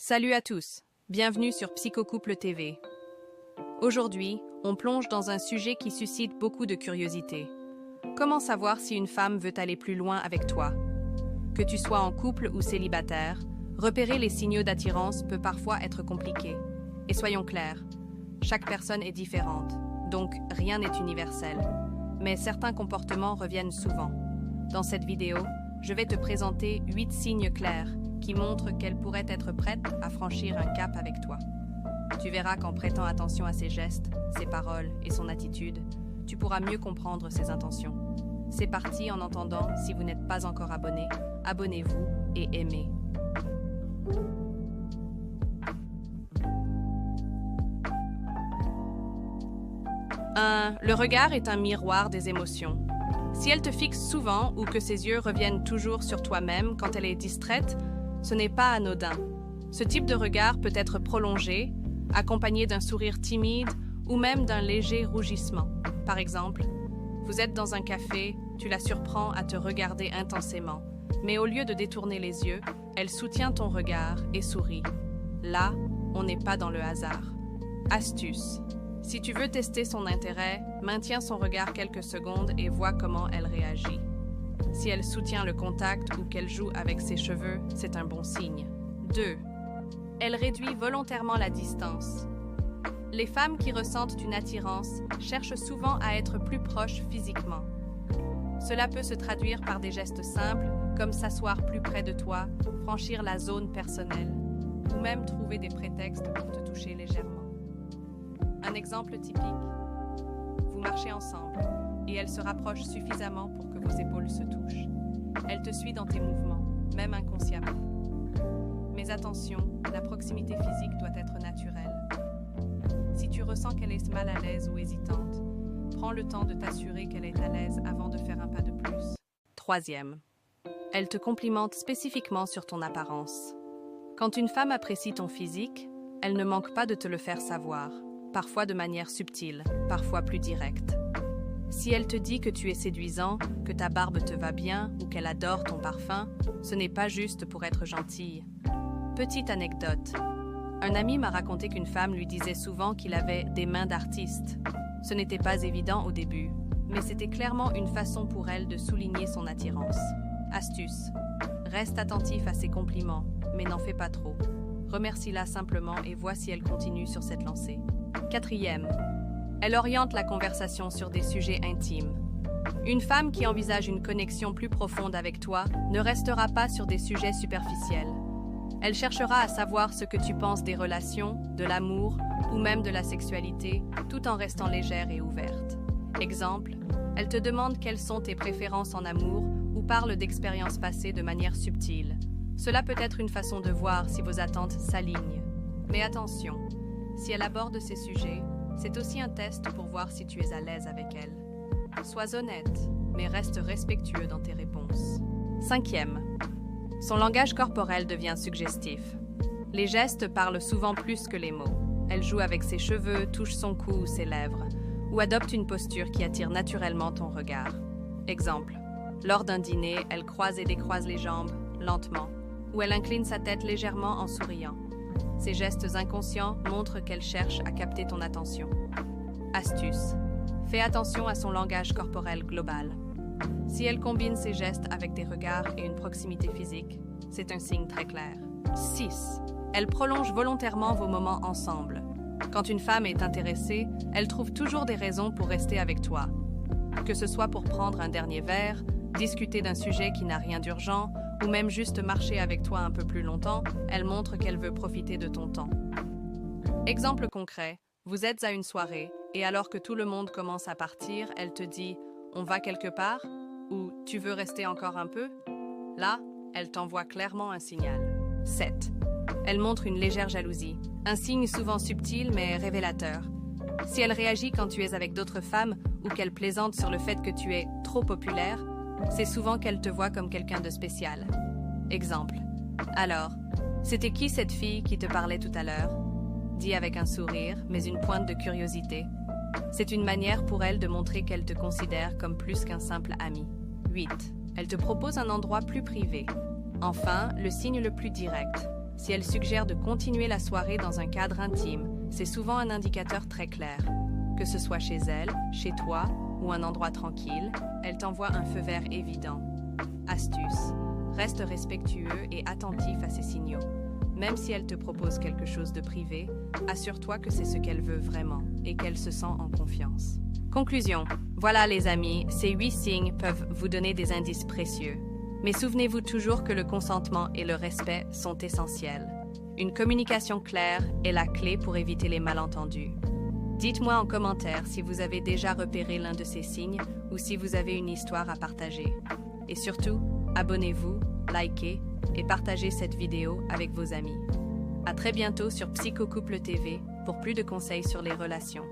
Salut à tous, bienvenue sur Psychocouple TV. Aujourd'hui, on plonge dans un sujet qui suscite beaucoup de curiosité. Comment savoir si une femme veut aller plus loin avec toi? Que tu sois en couple ou célibataire, repérer les signaux d'attirance peut parfois être compliqué. Et soyons clairs, chaque personne est différente, donc rien n'est universel. Mais certains comportements reviennent souvent. Dans cette vidéo, je vais te présenter 8 signes clairs qui montrent qu'elle pourrait être prête à franchir un cap avec toi. Tu verras qu'en prêtant attention à ses gestes, ses paroles et son attitude, tu pourras mieux comprendre ses intentions. C'est parti. En attendant, si vous n'êtes pas encore abonné, abonnez-vous et aimez. Le regard est un miroir des émotions. Si elle te fixe souvent ou que ses yeux reviennent toujours sur toi-même quand elle est distraite, ce n'est pas anodin. Ce type de regard peut être prolongé, accompagné d'un sourire timide ou même d'un léger rougissement. Par exemple, vous êtes dans un café, tu la surprends à te regarder intensément, mais au lieu de détourner les yeux, elle soutient ton regard et sourit. Là, on n'est pas dans le hasard. Astuce. Si tu veux tester son intérêt, maintiens son regard quelques secondes et vois comment elle réagit. Si elle soutient le contact ou qu'elle joue avec ses cheveux, c'est un bon signe. 2. Elle réduit volontairement la distance. Les femmes qui ressentent une attirance cherchent souvent à être plus proches physiquement. Cela peut se traduire par des gestes simples, comme s'asseoir plus près de toi, franchir la zone personnelle, ou même trouver des prétextes pour te toucher légèrement. Un exemple typique. Vous marchez ensemble et elle se rapproche suffisamment pour que vos épaules se touchent. Elle te suit dans tes mouvements, même inconsciemment. Mais attention, la proximité physique doit être naturelle. Si tu ressens qu'elle est mal à l'aise ou hésitante, prends le temps de t'assurer qu'elle est à l'aise avant de faire un pas de plus. 3. Elle te complimente spécifiquement sur ton apparence. Quand une femme apprécie ton physique, elle ne manque pas de te le faire savoir, parfois de manière subtile, parfois plus directe. Si elle te dit que tu es séduisant, que ta barbe te va bien ou qu'elle adore ton parfum, ce n'est pas juste pour être gentille. Petite anecdote. Un ami m'a raconté qu'une femme lui disait souvent qu'il avait des mains d'artiste. Ce n'était pas évident au début, mais c'était clairement une façon pour elle de souligner son attirance. Astuce. Reste attentif à ses compliments, mais n'en fais pas trop. Remercie-la simplement et vois si elle continue sur cette lancée. 4. Elle oriente la conversation sur des sujets intimes. Une femme qui envisage une connexion plus profonde avec toi ne restera pas sur des sujets superficiels. Elle cherchera à savoir ce que tu penses des relations, de l'amour ou même de la sexualité, tout en restant légère et ouverte. Exemple, elle te demande quelles sont tes préférences en amour ou parle d'expériences passées de manière subtile. Cela peut être une façon de voir si vos attentes s'alignent. Mais attention, si elle aborde ces sujets, c'est aussi un test pour voir si tu es à l'aise avec elle. Sois honnête, mais reste respectueux dans tes réponses. 5. Son langage corporel devient suggestif. Les gestes parlent souvent plus que les mots. Elle joue avec ses cheveux, touche son cou ou ses lèvres, ou adopte une posture qui attire naturellement ton regard. Exemple, lors d'un dîner, elle croise et décroise les jambes, lentement, ou elle incline sa tête légèrement en souriant. Ces gestes inconscients montrent qu'elle cherche à capter ton attention. Astuce. Fais attention à son langage corporel global. Si elle combine ses gestes avec des regards et une proximité physique, c'est un signe très clair. 6. Elle prolonge volontairement vos moments ensemble. Quand une femme est intéressée, elle trouve toujours des raisons pour rester avec toi. Que ce soit pour prendre un dernier verre, discuter d'un sujet qui n'a rien d'urgent, ou même juste marcher avec toi un peu plus longtemps, elle montre qu'elle veut profiter de ton temps. Exemple concret, vous êtes à une soirée, et alors que tout le monde commence à partir, elle te dit « On va quelque part ?» ou « Tu veux rester encore un peu ?» Là, elle t'envoie clairement un signal. 7. Elle montre une légère jalousie, un signe souvent subtil mais révélateur. Si elle réagit quand tu es avec d'autres femmes ou qu'elle plaisante sur le fait que tu es trop populaire, c'est souvent qu'elle te voit comme quelqu'un de spécial. Exemple. Alors, c'était qui cette fille qui te parlait tout à l'heure? Dit avec un sourire, mais une pointe de curiosité. C'est une manière pour elle de montrer qu'elle te considère comme plus qu'un simple ami. 8. Elle te propose un endroit plus privé. Enfin, le signe le plus direct. Si elle suggère de continuer la soirée dans un cadre intime, c'est souvent un indicateur très clair. Que ce soit chez elle, chez toi ou un endroit tranquille, elle t'envoie un feu vert évident. Astuce. Reste respectueux et attentif à ces signaux. Même si elle te propose quelque chose de privé, assure-toi que c'est ce qu'elle veut vraiment et qu'elle se sent en confiance. Conclusion. Voilà les amis, ces 8 signes peuvent vous donner des indices précieux. Mais souvenez-vous toujours que le consentement et le respect sont essentiels. Une communication claire est la clé pour éviter les malentendus. Dites-moi en commentaire si vous avez déjà repéré l'un de ces signes ou si vous avez une histoire à partager. Et surtout, abonnez-vous, likez et partagez cette vidéo avec vos amis. À très bientôt sur Psycho Couple TV pour plus de conseils sur les relations.